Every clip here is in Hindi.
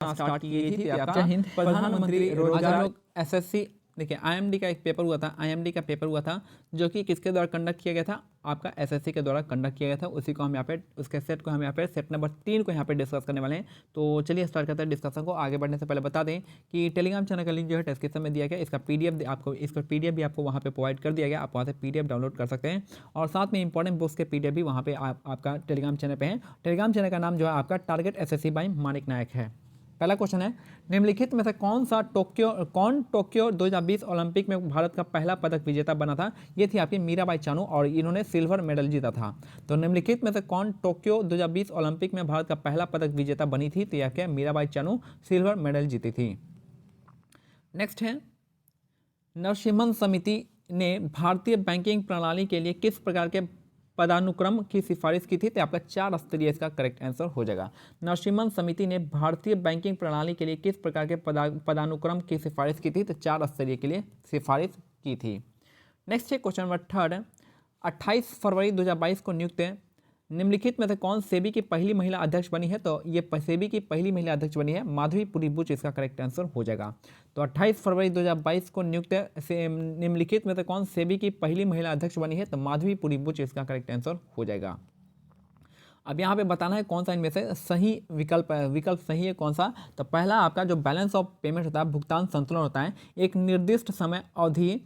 स्टार्ट की गई थी। आपका हिंद प्रधानमंत्री रोजगार एसएससी, देखिए आईएमडी का एक पेपर हुआ था, आईएमडी का पेपर हुआ था जो कि किसके द्वारा कंडक्ट किया गया था, आपका एसएससी के द्वारा कंडक्ट किया गया था। उसी को हम यहाँ पे, उसके सेट को हम यहाँ पे, सेट नंबर 3 को यहाँ पे डिस्कस करने वाले हैं। तो चलिए स्टार्ट करते हैं डिस्कशन को। आगे बढ़ने से पहले बता दें कि टेलीग्राम चैनल का लिंक जो है डिस्क्रिप्शन में दिया गया, इसका पीडीएफ आपको, इसका पीडीएफ भी आपको वहाँ पे प्रोवाइड कर दिया गया, आप वहाँ से पीडीएफ डाउनलोड कर सकते हैं। और साथ में इंपॉर्टेंट बुक्स के पीडीएफ भी वहाँ पे आपका टेलीग्राम चैनल पे है। टेलीग्राम चैनल का नाम जो है आपका टारगेट एसएससी बाय मानिक नायक है। पहला क्वेश्चन है, निम्नलिखित में से कौन टोक्यो 2020 ओलंपिक में भारत का पहला पदक विजेता बना था। ये थी आपकी मीराबाई चानू और इन्होंने सिल्वर मेडल जीता था। तो निम्नलिखित में से कौन टोक्यो 2020 ओलंपिक में भारत का पहला पदक विजेता बनी थी, तो यह क्या, मीराबाई चानू सिल्वर मेडल जीती थी। नेक्स्ट है, नरसिम्हन समिति ने भारतीय बैंकिंग प्रणाली के लिए किस प्रकार के पदानुक्रम की सिफारिश की थी, तो आपका 4 स्तरीय इसका करेक्ट आंसर हो जाएगा। नरसिम्हन समिति ने भारतीय बैंकिंग प्रणाली के लिए किस प्रकार के पदानुक्रम की सिफारिश की थी, तो 4 स्तरीय के लिए सिफारिश की थी। नेक्स्ट है क्वेश्चन नंबर 3, 28 फरवरी 2022 को नियुक्त निम्नलिखित में से कौन सेबी की पहली महिला अध्यक्ष बनी है, तो ये सेबी की पहली महिला अध्यक्ष बनी है माधवी पुरी बुच, इसका करेक्ट आंसर हो जाएगा। तो 28 फरवरी 2022 को नियुक्त निम्नलिखित में से कौन सेबी की पहली महिला अध्यक्ष बनी है, तो माधवी पुरी बुच, इसका करेक्ट आंसर हो जाएगा। अब यहाँ पे बताना है कौन सा इनमें से सही विकल्प सही है कौन सा। तो पहला आपका जो बैलेंस ऑफ पेमेंट होता है, भुगतान संतुलन होता है, एक निर्दिष्ट समय अवधि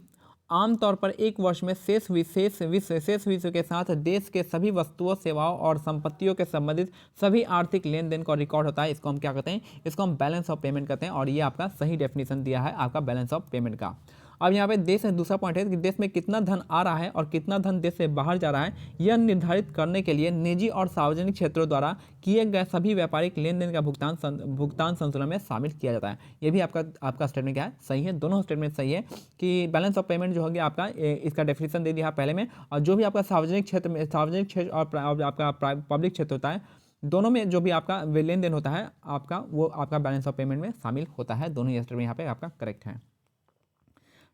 आमतौर पर 1 वर्ष में शेष विश्व के साथ देश के सभी वस्तुओं, सेवाओं और संपत्तियों के संबंधित सभी आर्थिक लेन देन का रिकॉर्ड होता है। इसको हम क्या कहते हैं, इसको हम बैलेंस ऑफ पेमेंट कहते हैं। और ये आपका सही डेफिनेशन दिया है आपका बैलेंस ऑफ पेमेंट का। अब यहाँ पे देश में दूसरा पॉइंट है कि देश में कितना धन आ रहा है और कितना धन देश से बाहर जा रहा है, यह निर्धारित करने के लिए निजी और सार्वजनिक क्षेत्रों द्वारा किए गए सभी व्यापारिक लेन देन का भुगतान संतुलन में शामिल किया जाता है। ये भी आपका स्टेटमेंट क्या है, सही है। दोनों स्टेटमेंट सही है कि बैलेंस ऑफ पेमेंट जो होगी आपका, इसका डेफिनेशन दे दिया पहले में, और जो भी आपका सार्वजनिक क्षेत्र और आपका पब्लिक क्षेत्र होता है, दोनों में जो भी आपका लेन देन होता है आपका, वो आपका बैलेंस ऑफ पेमेंट में शामिल होता है। दोनों ही स्टेटमेंट यहाँ पे आपका करेक्ट है।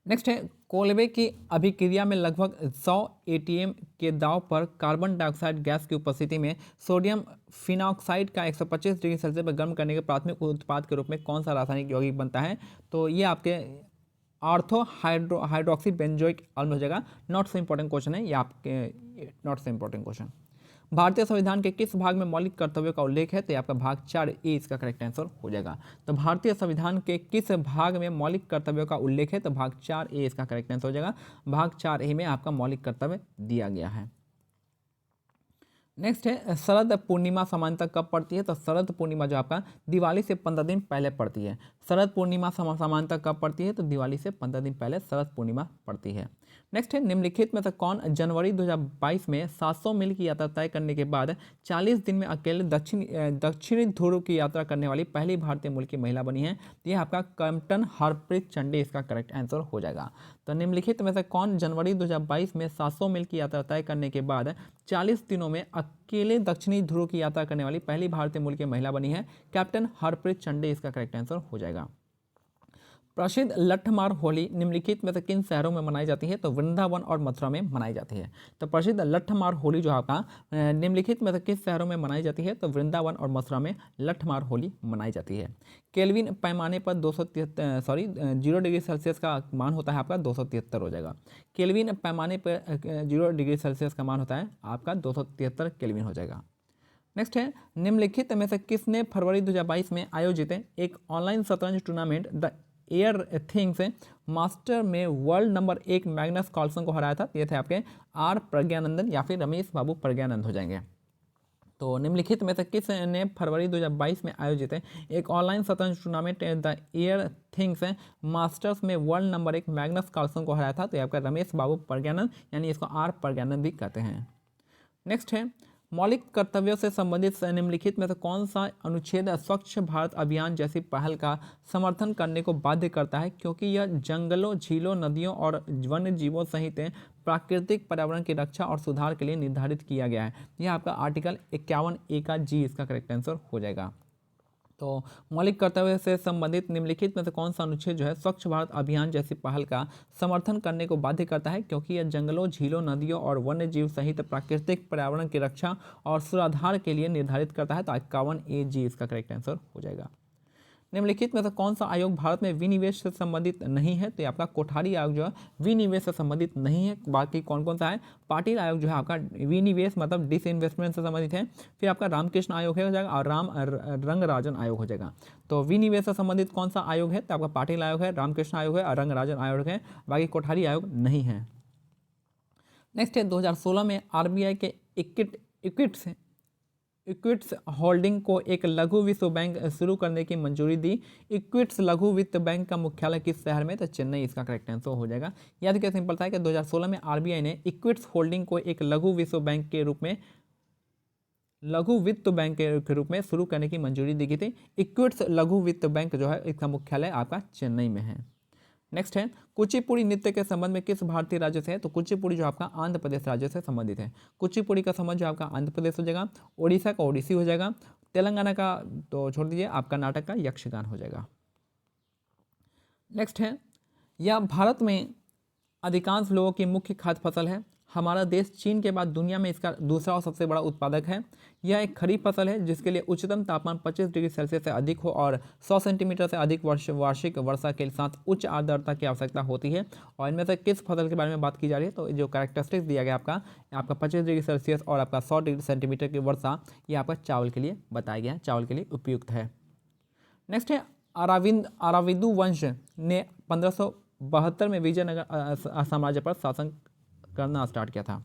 नेक्स्ट है, कोलबे की अभिक्रिया में लगभग 100 एटीएम के दाव पर कार्बन डाइऑक्साइड गैस की उपस्थिति में सोडियम फिनॉक्साइड का 125 डिग्री सेल्सियस पर गर्म करने के प्राथमिक उत्पाद के रूप में कौन सा रासायनिक यौगिक बनता है, तो ये आपके ऑर्थो हाइड्रोक्सी बेंजोइक अम्ल हो जाएगा। नॉट सो इंपॉर्टेंट क्वेश्चन है ये आपके, नॉट सो इंपॉर्टेंट क्वेश्चन। भारतीय संविधान के किस भाग में मौलिक कर्तव्यों का उल्लेख है, तो आपका भाग 4 ए इसका करेक्ट आंसर हो जाएगा। तो भारतीय संविधान के किस भाग में मौलिक कर्तव्यों का उल्लेख है, तो भाग 4 ए इसका करेक्ट आंसर हो जाएगा। भाग 4 ए में आपका मौलिक कर्तव्य दिया गया है। नेक्स्ट है, शरद पूर्णिमा सामान्यतः कब पड़ती है, तो शरद पूर्णिमा जो आपका दिवाली से 15 दिन पहले पड़ती है। शरद पूर्णिमा सामान्यतः कब पड़ती है, तो दिवाली से 15 दिन पहले शरद पूर्णिमा पड़ती है। नेक्स्ट है, निम्नलिखित में से कौन जनवरी 2022 में 700 मील की यात्रा तय करने के बाद 40 दिन में अकेले दक्षिणी ध्रुव की यात्रा करने वाली पहली भारतीय मूल की महिला बनी है, यह आपका कैप्टन हरप्रीत चंडे, इसका करेक्ट आंसर हो जाएगा। तो निम्नलिखित में से कौन जनवरी 2022 में 700 मील की यात्रा तय करने के बाद 40 दिनों में अकेले दक्षिणी ध्रुव की यात्रा करने वाली पहली भारतीय मूल की महिला बनी है, कैप्टन हरप्रीत चंडे, इसका करेक्ट आंसर हो जाएगा। प्रसिद्ध लट्ठमार होली निम्नलिखित में से किन शहरों में मनाई जाती है, तो वृंदावन और मथुरा में मनाई जाती है। तो प्रसिद्ध लट्ठमार होली जो आपका निम्नलिखित में से किस शहरों में मनाई जाती है, तो वृंदावन और मथुरा में लट्ठमार होली मनाई जाती है। केल्विन पैमाने पर 0 डिग्री सेल्सियस का मान होता है आपका 273 हो जाएगा। केल्विन पैमाने पर 0 डिग्री सेल्सियस का मान होता है आपका 273 केल्विन हो जाएगा। नेक्स्ट है, निम्नलिखित में से किसने फरवरी 2022 में आयोजित एक ऑनलाइन शतरंज tournament the air things master में वर्ल्ड नंबर 1 मैग्नस कार्लसन को हराया था, ये थे आपके आर प्रज्ञानंदन या फिर रमेश बाबू प्रज्ञानंद हो जाएंगे। तो निम्नलिखित में से किस ने फरवरी 2022 में आयोजित एक ऑनलाइन शतरंज tournament the air things masters में वर्ल्ड नंबर 1 मैग्नस कार्लसन को हराया था, तो ये आपका रमेश बाबू प्रज्ञानंद, यानी इसको आर प्रज्ञानंद भी कहते हैं। नेक्स्ट है, मौलिक कर्तव्यों से संबंधित निम्नलिखित में से कौन सा अनुच्छेद स्वच्छ भारत अभियान जैसी पहल का समर्थन करने को बाध्य करता है, क्योंकि यह जंगलों, झीलों, नदियों और वन्य जीवों सहित प्राकृतिक पर्यावरण की रक्षा और सुधार के लिए निर्धारित किया गया है। यह आपका आर्टिकल 51A का जी इसका करेक्ट आंसर हो जाएगा। तो मौलिक कर्तव्य से संबंधित निम्नलिखित में से कौन सा अनुच्छेद जो है स्वच्छ भारत अभियान जैसी पहल का समर्थन करने को बाध्य करता है, क्योंकि यह जंगलों, झीलों, नदियों और वन्य जीव सहित प्राकृतिक पर्यावरण की रक्षा और सुधार के लिए निर्धारित करता है। तो 51A जी इसका करेक्ट आंसर हो जाएगा। निम्नलिखित में से कौन सा आयोग भारत में विनिवेश से संबंधित नहीं है? तो ये आपका कोठारी आयोग जो है विनिवेश से संबंधित नहीं है। बाकी कौन कौन सा है? पाटिल आयोग जो है आपका विनिवेश मतलब डिसइन्वेस्टमेंट से संबंधित है। फिर आपका रामकृष्ण आयोग हो जाएगा और रंगराजन आयोग हो जाएगा। तो विनिवेश से संबंधित कौन सा आयोग है? तो आपका पाटिल आयोग है, रामकृष्ण आयोग है और रंगराजन आयोग है। बाकी कोठारी आयोग नहीं है। नेक्स्ट है 2016 में आरबीआई के इक्विट्स होल्डिंग को एक लघु वित्त बैंक शुरू करने की मंजूरी दी। इक्विट्स लघु वित्त बैंक का मुख्यालय किस शहर में? तो चेन्नई इसका करेक्ट आंसर हो जाएगा। याद क्या सिंपल था कि 2016 में आरबीआई ने इक्विट्स होल्डिंग को एक लघु वित्त बैंक के रूप में शुरू करने की मंजूरी दी गई थी। इक्विट्स लघु वित्त बैंक जो है इसका मुख्यालय आपका चेन्नई में है। नेक्स्ट है कुचिपुड़ी नृत्य के संबंध में किस भारतीय राज्य से है? तो कुचिपुड़ी जो आपका आंध्र प्रदेश राज्य से संबंधित है। कुचिपुड़ी का संबंध जो आपका आंध्र प्रदेश हो जाएगा, ओडिशा का ओडिसी हो जाएगा, तेलंगाना का तो छोड़ दीजिए, आप कर्नाटक का यक्षगान हो जाएगा। नेक्स्ट है यह भारत में अधिकांश लोगों की मुख्य खाद्य फसल है। हमारा देश चीन के बाद दुनिया में इसका दूसरा और सबसे बड़ा उत्पादक है। यह एक खरीफ फसल है जिसके लिए उच्चतम तापमान 25 डिग्री सेल्सियस से अधिक हो और 100 सेंटीमीटर से अधिक वार्षिक वर्षा के साथ उच्च आर्द्रता की आवश्यकता होती है। और इनमें से किस फसल के बारे में बात की जा रही है? तो जो कैरेक्टरिस्टिक्स दिया गया आपका 25 डिग्री सेल्सियस और आपका 100 डिग्री सेंटीमीटर की वर्षा, ये आपका चावल के लिए बताया गया है, चावल के लिए उपयुक्त है। नेक्स्ट है अराविदु वंश ने 1572 में विजयनगर साम्राज्य पर शासन करना स्टार्ट किया था।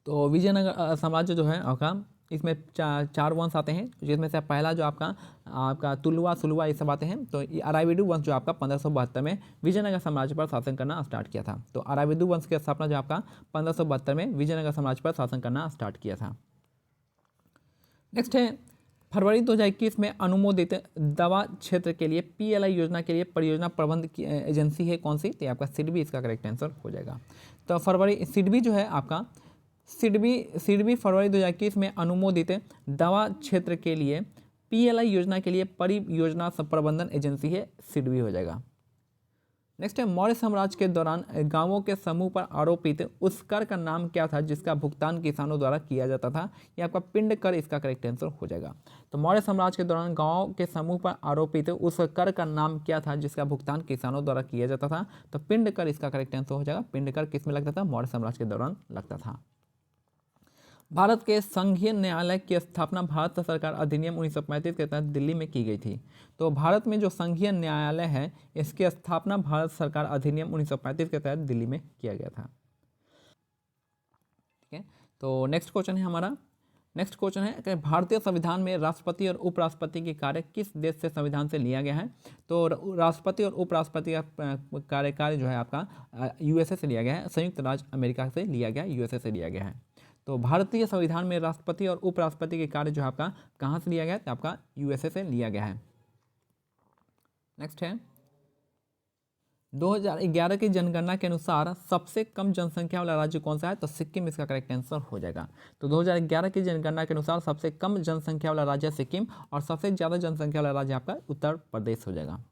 तो विजयनगर साम्राज्य जो है आपका इसमें चार वंश आते हैं, जिसमें से पहला जो आपका तुलुवा सुलुवा ये सब आते हैं। तो अराविदु वंश जो आपका 1572 में विजयनगर साम्राज्य पर शासन करना स्टार्ट किया था। तो अराविदु वंश की स्थापना जो आपका 1572 में विजयनगर साम्राज्य पर शासन करना स्टार्ट किया था। नेक्स्ट है फरवरी 2021 में अनुमोदित दवा क्षेत्र के लिए पीएलआई योजना के लिए परियोजना प्रबंध की एजेंसी है कौन सी? तो आपका सिडबी इसका करेक्ट आंसर हो जाएगा। तो सिडबी जो है आपका सिडबी फरवरी 2021 में अनुमोदित दवा क्षेत्र के लिए पीएलआई योजना के लिए परियोजना प्रबंधन एजेंसी है, सिडबी हो जाएगा। नेक्स्ट है मौर्य साम्राज्य के दौरान गांवों के समूह पर आरोपित उस कर का नाम क्या था जिसका भुगतान किसानों द्वारा किया जाता था? ये आपका पिंड कर इसका करेक्ट आंसर हो जाएगा। तो मौर्य साम्राज्य के दौरान गांवों के समूह पर आरोपित उस कर का नाम क्या था जिसका भुगतान किसानों द्वारा किया जाता था? तो पिंड कर इसका करेक्ट आंसर हो जाएगा। पिंड कर किस में लगता था? मौर्य साम्राज्य के दौरान लगता था। भारत के संघीय न्यायालय की स्थापना भारत सरकार अधिनियम 1935 के तहत दिल्ली में की गई थी। तो भारत में जो संघीय न्यायालय है इसकी स्थापना भारत सरकार अधिनियम 1935 के तहत दिल्ली में किया गया था। ठीक है, तो नेक्स्ट क्वेश्चन है हमारा। नेक्स्ट क्वेश्चन है कि भारतीय संविधान में राष्ट्रपति और उपराष्ट्रपति के कार्य किस देश से संविधान से लिया गया है? तो राष्ट्रपति और उपराष्ट्रपति का कार्यकाल जो है आपका यूएसए से लिया गया है, संयुक्त राज्य अमेरिका से लिया गया, यूएसए से लिया गया है। तो भारतीय संविधान में राष्ट्रपति और उपराष्ट्रपति के कार्य जो आपका कहाँ से लिया गया है? तो आपका यूएसए से लिया गया है। नेक्स्ट है 2011 की जनगणना के अनुसार सबसे कम जनसंख्या वाला राज्य कौन सा है? तो सिक्किम इसका करेक्ट आंसर हो जाएगा। तो 2011 की जनगणना के अनुसार सबसे कम जनसंख्या वाला राज्य सिक्किम और सबसे ज़्यादा जनसंख्या वाला राज्य आपका उत्तर प्रदेश हो जाएगा।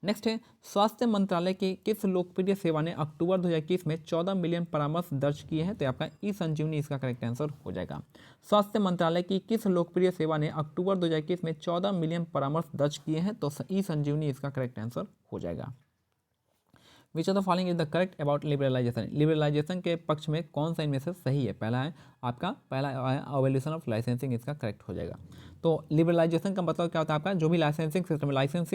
नेक्स्ट है स्वास्थ्य मंत्रालय की किस लोकप्रिय सेवा ने अक्टूबर 2021 में 14 मिलियन परामर्श दर्ज किए हैं? तो आपका ई संजीवनी इसका करेक्ट आंसर हो जाएगा। स्वास्थ्य मंत्रालय की किस लोकप्रिय सेवा ने अक्टूबर 2021 में 14 मिलियन परामर्श दर्ज किए हैं? तो ई संजीवनी इसका करेक्ट आंसर हो जाएगा। Which of the following is the correct about liberalisation? Liberalisation के पक्ष में कौन सा इनमें से सही है? पहला है अवोल्यूशन ऑफ लाइसेंसिंग, इसका करेक्ट हो जाएगा। तो लिबरलाइजेशन का मतलब क्या होता है? आपका जो भी लाइसेंसिंग सिस्टम है, लाइसेंस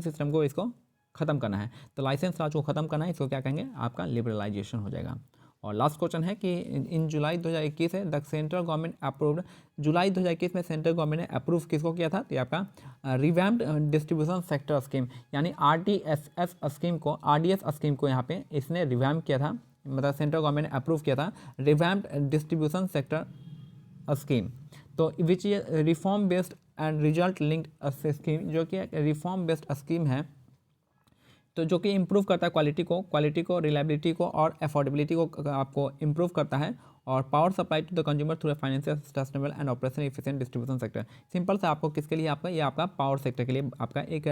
सिस्टम को इसको खत्म करना है। तो लाइसेंस राज को खत्म करना है, इसको क्या कहेंगे? आपका लिबरलाइजेशन हो जाएगा। और लास्ट क्वेश्चन है कि इन जुलाई 2021 है द सेंट्रल गवर्नमेंट अप्रूव्ड, जुलाई 2021 में सेंट्रल गवर्नमेंट ने अप्रूव किसको किया था? तो आपका रिवैम्प्ड डिस्ट्रीब्यूशन सेक्टर स्कीम यानी RDSS स्कीम को, RDS स्कीम को यहाँ पे इसने रिवैम्प किया था, मतलब सेंट्रल गवर्नमेंट ने अप्रूव किया था रिवैम्प्ड डिस्ट्रीब्यूशन सेक्टर स्कीम। तो which reform based and result linked scheme, जो कि रिफॉर्म बेस्ड स्कीम है, तो जो कि इम्प्रूव करता है क्वालिटी को, रिलायबिलिटी को और अफोर्डेबिलिटी को आपको इम्प्रूव करता है। और power supply to the consumer through financial sustainable and operation efficient distribution sector. Simple से आपको किसके लिए? आपका ये आपका पावर सेक्टर के लिए आपका एक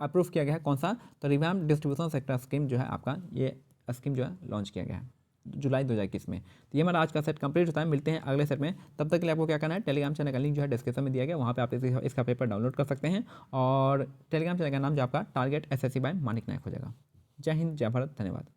अप्रूव किया गया है। कौन सा? तो रिवैम्प्ड डिस्ट्रीब्यूशन सेक्टर स्कीम जो है आपका, ये स्कीम जो है लॉन्च किया गया है। जुलाई 2021 में। तो ये हमारा आज का सेट कंप्लीट होता है। मिलते हैं अगले सेट में, तब तक के लिए आपको क्या करना है, टेलीग्राम चैनल का लिंक जो है डिस्क्रिप्शन में दिया गया, वहाँ पे आप इसका पेपर डाउनलोड कर सकते हैं और टेलीग्राम चैनल का नाम जो आपका टारगेट SSC बाय मानिक नायक हो जाएगा। जय हिंद, जय भारत, धन्यवाद।